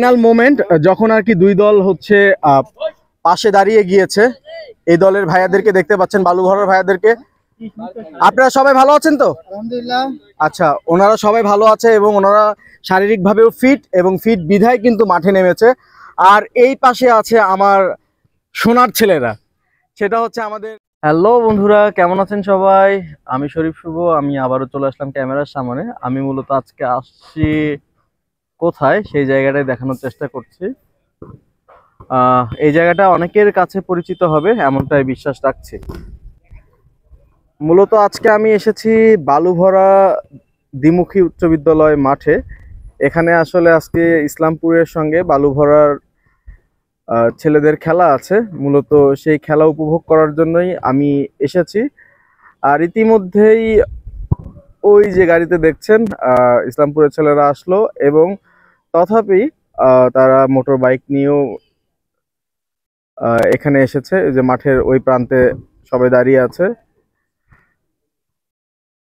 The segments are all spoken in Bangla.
ফাইনাল মোমেন্ট যখন আর কি দুই দল হচ্ছে পাশে দাঁড়িয়ে গিয়েছে। এই দলের ভাইয়াদেরকে দেখতে পাচ্ছেন, বালুঘরের ভাইয়াদেরকে। আপনারা সবাই ভালো আছেন তো? আলহামদুলিল্লাহ। আচ্ছা, ওনারা সবাই ভালো আছে এবং ওনারা শারীরিকভাবেও ফিট এবং ফিট বিধায় কিন্তু মাঠে নেমেছে। আর এই পাশে আছে আমার সোনার ছেলেরা, সেটা হচ্ছে আমাদের। হ্যালো বন্ধুরা, কেমন আছেন সবাই? আমি শরীফ শুভ, আমি আবারও চলে আসলাম ক্যামেরার সামনে। আমি মূলত আজকে আসছি কোথায় সেই জায়গাটাই দেখানোর চেষ্টা করছি। এই জায়গাটা অনেকের কাছে পরিচিত হবে এমনটাই বিশ্বাস রাখছি। মূলত আজকে আমি এসেছি বালুভরা দ্বিমুখী উচ্চ বিদ্যালয় মাঠে। এখানে আসলে আজকে ইসলামপুরের সঙ্গে বালুভরার ছেলেদের খেলা আছে, মূলত সেই খেলা উপভোগ করার জন্যই আমি এসেছি। আর ইতিমধ্যেই ওই যে গাড়িতে দেখছেন ইসলামপুরের ছেলেরা আসলো এবং তথাপি তারা মোটর বাইক নিয়েও এখানে এসেছে। যে মাঠের ওই প্রান্তে সবাই দাঁড়িয়ে আছে,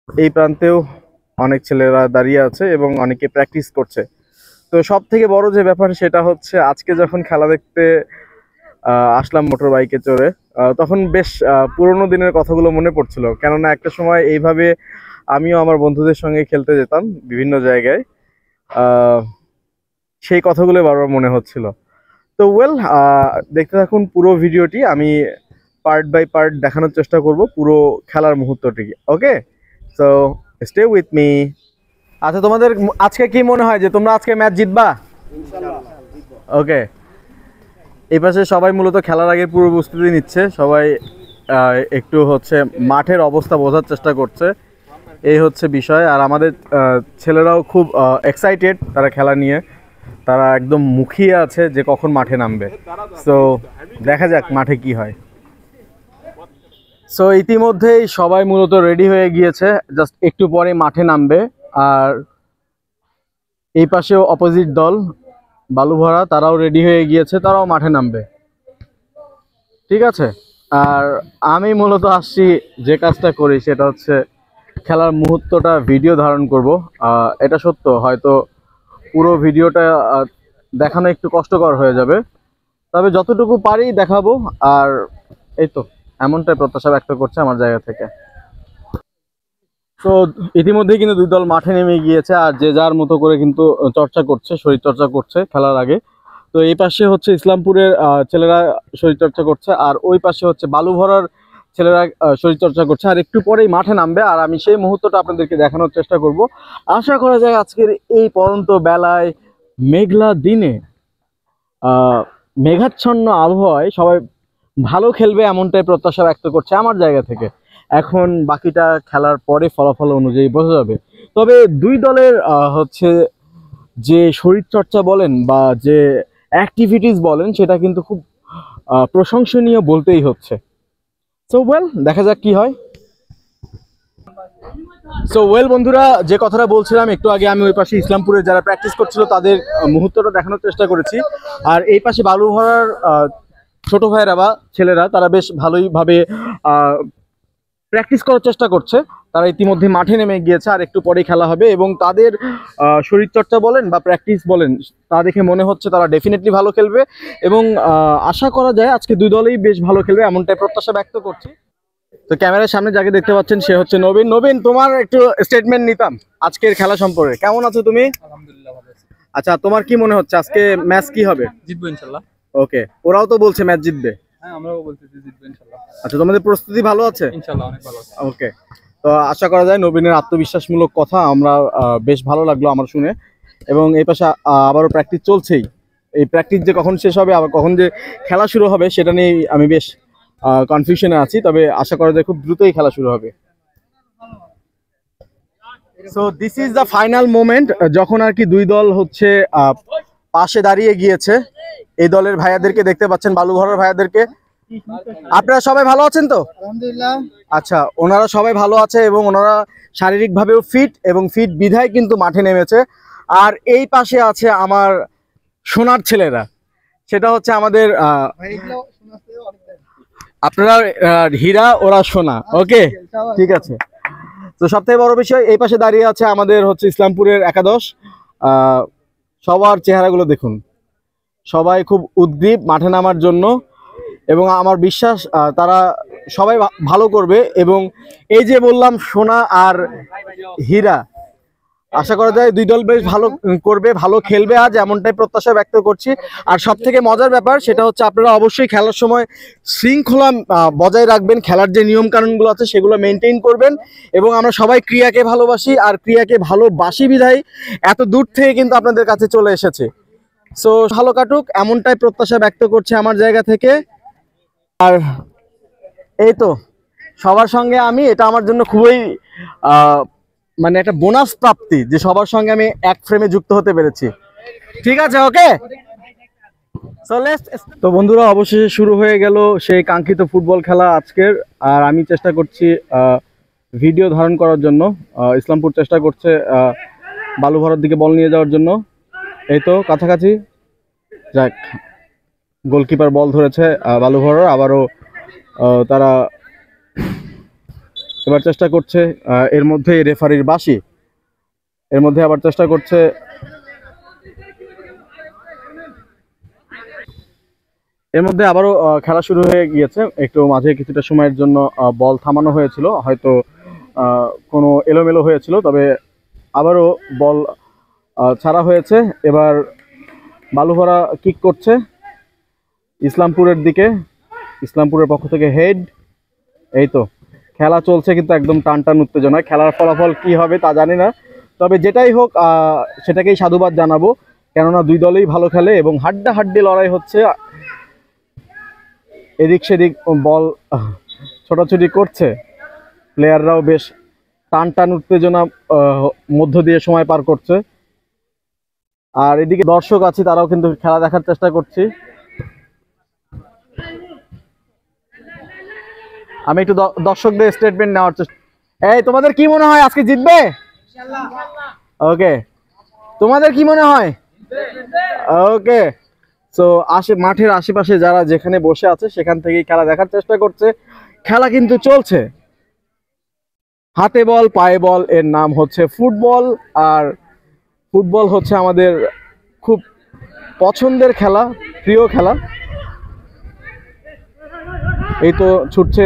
এই প্রান্তেও অনেক ছেলেরা দাঁড়িয়ে আছে এবং অনেকে প্র্যাকটিস করছে। তো সব থেকে বড় যে ব্যাপার সেটা হচ্ছে আজকে যখন খেলা দেখতে আসলাম মোটর বাইকে চড়ে, তখন বেশ পুরোনো দিনের কথাগুলো মনে পড়ছিল। কেননা একটা সময় এইভাবে আমিও আমার বন্ধুদের সঙ্গে খেলতে যেতাম বিভিন্ন জায়গায়, সেই কথাগুলো বারবার মনে হচ্ছিল। তো দেখতে থাকুন পুরো ভিডিওটি, আমি পার্ট বাই পার্ট দেখানোর চেষ্টা করব পুরো খেলার মুহূর্তটি। ওকে, সো স্টে উইথ মি। আচ্ছা, তোমাদের আজকে কি মনে হয় যে তোমরা আজকে ম্যাচ জিতবা? ওকে, এই পাশে সবাই মূলত খেলার আগে পুরো প্রস্তুতি নিচ্ছে, সবাই একটু হচ্ছে মাঠের অবস্থা বোঝার চেষ্টা করছে, এই হচ্ছে বিষয়। আর আমাদের ছেলেরাও খুব এক্সাইটেড তারা খেলা নিয়ে, তারা একদম মুখিয়ে আছে যে কখন মাঠে নামবে। সো দেখা যাক মাঠে কি হয়। সো ইতিমধ্যেই সবাই মূলত রেডি হয়ে গিয়েছে, জাস্ট একটু পরে মাঠে নামবে। আর এই পাশেও অপোজিট দল বালুভরা, তারাও রেডি হয়ে গিয়েছে, তারাও মাঠে নামবে। ঠিক আছে, আর আমি মূলত আসছি যে কাজটা করি সেটা হচ্ছে খেলার মুহূর্তটা ভিডিও ধারণ করব। এটা সত্য, হয়তো পুরো ভিডিওটা দেখানো একটু কষ্টকর হয়ে যাবে, তবে যতটুকু পারি দেখাবো। আর এই তো এমনটাই প্রত্যাশা ব্যক্ত করছে আমার জায়গা থেকে। তো ইতিমধ্যেই কিন্তু দুই দল মাঠে নেমে গিয়েছে, আর যে যার মতো করে কিন্তু চর্চা করছে, শরীর চর্চা করছে খেলার আগে। তো এই পাশে হচ্ছে ইসলামপুরের ছেলেরা শরীর চর্চা করছে, আর ওই পাশে হচ্ছে বালুভরার ছেলেরা শরীর চর্চা করছে। আর একটু পরেই মাঠে নামবে, আর আমি সেই মুহূর্তটা আপনাদেরকে দেখানোর চেষ্টা করব। আশা করা যায় আজকের এই পড়ন্ত বেলায় মেঘলা দিনে মেঘাচ্ছন্ন আবহাওয়ায় সবাই ভালো খেলবে এমনটাই প্রত্যাশা ব্যক্ত করছে আমার জায়গা থেকে। এখন বাকিটা খেলার পরে ফলাফল অনুযায়ী বোঝা যাবে। তবে দুই দলের হচ্ছে যে শরীরচর্চা বলেন বা যে অ্যাক্টিভিটিস বলেন, সেটা কিন্তু খুব প্রশংসনীয় বলতেই হচ্ছে। সো দেখা যাক কি হয়। সো বন্ধুরা, যে কথাটা বলছিলাম একটু আগে, আমি ওই পাশে ইসলামপুরের যারা প্র্যাকটিস করছিল তাদের মুহূর্তটা দেখানোর চেষ্টা করেছি। আর এই পাশে বালুভরার ছোট ভাইয়েরা বা ছেলেরা, তারা বেশ ভালোইভাবে প্র্যাকটিস করার চেষ্টা করছে। তারা ইতিমধ্যে মাঠে নেমে গিয়েছে, আর একটু পরেই খেলা হবে। এবং তাদের শরীরচর্চা বলেন বা প্র্যাকটিস বলেন, তা দেখে মনে হচ্ছে তারা ডেফিনেটলি ভালো খেলবে। এবং আশা করা যায় আজকে দুই দলেই বেশ ভালো খেলবে এমনটাই প্রত্যাশা ব্যক্ত করছি। তো ক্যামেরার সামনে যাকে দেখতে পাচ্ছেন সে হচ্ছে নবীন। নবীন, তোমার একটু স্টেটমেন্ট নিতাম আজকের খেলা সম্পর্কে। কেমন আছো তুমি? আলহামদুলিল্লাহ, ভালো আছি। আচ্ছা, তোমার কি মনে হচ্ছে আজকে ম্যাচ কি হবে? জিতবো ইনশাআল্লাহ। ওকে, ওরাও তো বলছে ম্যাচ জিতবে। হ্যাঁ, আমরাও বলতেছি জিতবো ইনশাআল্লাহ। আচ্ছা, তোমাদের প্রস্তুতি ভালো আছে? ইনশাআল্লাহ অনেক ভালো আছে। ওকে, তো আশা করা যায় নবীনের আত্মবিশ্বাসমূলক কথা আমরা বেশ ভালো লাগলো আমার শুনে। এবং এই পাশে আবারও প্র্যাকটিস চলছেই। এই প্র্যাকটিস যে কখন শেষ হবে, আবার কখন যে খেলা শুরু হবে সেটা নিয়ে আমি বেশ কনফিউশনে আছি, তবে আশা করা যায় খুব দ্রুতই খেলা শুরু হবে। So this is the final moment যখন আর কি দুই দল হচ্ছে পাশে দাঁড়িয়ে গিয়েছে। এই দলের ভাইয়াদেরকে দেখতে পাচ্ছেন, বালুঘরের ভাইয়াদেরকে। আপনারা সবাই ভালো আছেন তো? আলহামদুলিল্লাহ। আচ্ছা, ওনারা সবাই ভালো আছে এবং ওনারা শারীরিকভাবেও ফিট এবং ফিট বিধায় কিন্তু মাঠে নেমেছে। আর এই পাশে আছে আমার সোনার ছেলেরা, সেটা হচ্ছে আমাদের আপনারা হীরা, ওরা সোনা। ওকে, ঠিক আছে। তো সবথেকে বড় বিষয়, এই পাশে দাঁড়িয়ে আছে আমাদের হচ্ছে ইসলামপুরের একাদশ। সবার চেহারাগুলো দেখুন, সবাই খুব উদ্গ্রীব মাঠে নামার জন্য, এবং আমার বিশ্বাস তারা সবাই ভালো করবে। এবং এই যে বললাম সোনা আর হীরা, আশা করা যায় দুই দল বেশ ভালো করবে, ভালো খেলবে আজ, এমনটাই প্রত্যাশা ব্যক্ত করছি। আর সব থেকে মজার ব্যাপার সেটা হচ্ছে আপনারা অবশ্যই খেলার সময় শৃঙ্খলা বজায় রাখবেন, খেলার যে নিয়ম কানুনগুলো আছে সেগুলো মেনটেন করবেন। এবং আমরা সবাই ক্রীড়াকে ভালোবাসি, আর ক্রীড়াকে ভালোবাসি বিধায় এত দূর থেকে কিন্তু আপনাদের কাছে চলে এসেছে। সো ভালো কাটুক এমনটাই প্রত্যাশা ব্যক্ত করছে আমার জায়গা থেকে। আর এই তো সবার সঙ্গে আমি, এটা আমার জন্য খুবই মানে একটা বোনাস প্রাপ্তি যে সবার সঙ্গে আমি এক ফ্রেমে যুক্ত হতে পেরেছি। ঠিক আছে, ওকে। তো বন্ধুরা, অবশেষে শুরু হয়ে গেল সেই কাঙ্ক্ষিত ফুটবল খেলা আজকের। আর আমি চেষ্টা করছি ভিডিও ধারণ করার জন্য। ইসলামপুর চেষ্টা করছে বালুভরার দিকে বল নিয়ে যাওয়ার জন্য। এই তো কাছাকাছি, যাক, গোলকিপার বল ধরেছে বালুভরার। আবারও তারা এবার চেষ্টা করছে, এর মধ্যে রেফারির বাঁশি, এর মধ্যে আবার চেষ্টা করছে। এর মধ্যে আবারও খেলা শুরু হয়ে গিয়েছে। একটু মাঝে কিছুটা সময়ের জন্য বল থামানো হয়েছিল, হয়তো কোনো এলোমেলো হয়েছিল, তবে আবারও বল ছাড়া হয়েছে। এবার বালুভরা কিক করছে ইসলামপুরের দিকে, ইসলামপুরের পক্ষ থেকে হেড। এই তো খেলা চলছে, কিন্তু একদম টান টান উত্তেজনা। খেলার ফলাফল কি হবে তা জানি না, তবে যেটাই হোক সেটাকেই সাধুবাদ জানাবো, কেননা দুই দলেই ভালো খেলে এবং হাড্ডাহাড্ডি লড়াই হচ্ছে। এদিক সেদিক বল ছোটাছুটি করছে, প্লেয়াররাও বেশ টান টান উত্তেজনা মধ্য দিয়ে সময় পার করছে। আর এদিকে দর্শক আছে, তারাও কিন্তু খেলা দেখার চেষ্টা করছি। আমি একটু দর্শকদের স্টেটমেন্ট নেওয়ার চেষ্টা। এই, তোমাদের কি মনে হয় আজকে জিতবে? ওকে, তোমাদের কি মনে হয়? ওকে। সো মাঠের আশেপাশে যারা যেখানে বসে আছে সেখান থেকেই খেলা দেখার চেষ্টা করছে। খেলা কিন্তু চলছে, হাতে বল পায়ে বল, এর নাম হচ্ছে ফুটবল। আর ফুটবল হচ্ছে আমাদের খুব পছন্দের খেলা, প্রিয় খেলা। এই তো ছুটছে,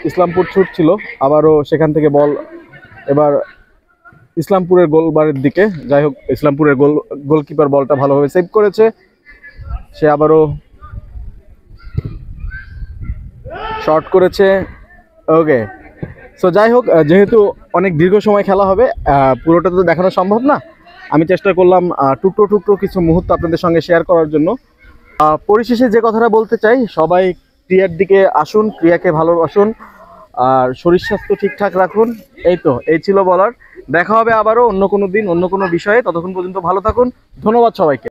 ইসলামপুর ছুটছিল, আবারও সেখান থেকে বল এবার ইসলামপুরের গোলবারের দিকে। যাই হোক, ইসলামপুরের গোলকিপার বলটা ভালোভাবে সেভ করেছে, সে আবারও শর্ট করেছে। ওকে। সো যাই হোক, যেহেতু অনেক দীর্ঘ সময় খেলা হবে, পুরোটা তো দেখানো সম্ভব না, আমি চেষ্টা করলাম টুকরো টুকরো কিছু মুহূর্ত আপনাদের সঙ্গে শেয়ার করার জন্য। পরিশেষে যে কথাটা বলতে চাই, সবাই ক্রীড়ার দিকে আসুন, ক্রীড়াকে ভালোবাসুন, আর শরীর স্বাস্থ্য ঠিকঠাক রাখুন। এই তো, এই ছিল বলার। দেখা হবে আবারও অন্য কোনো দিন অন্য কোনো বিষয়ে। ততক্ষণ পর্যন্ত ভালো থাকুন। ধন্যবাদ সবাইকে।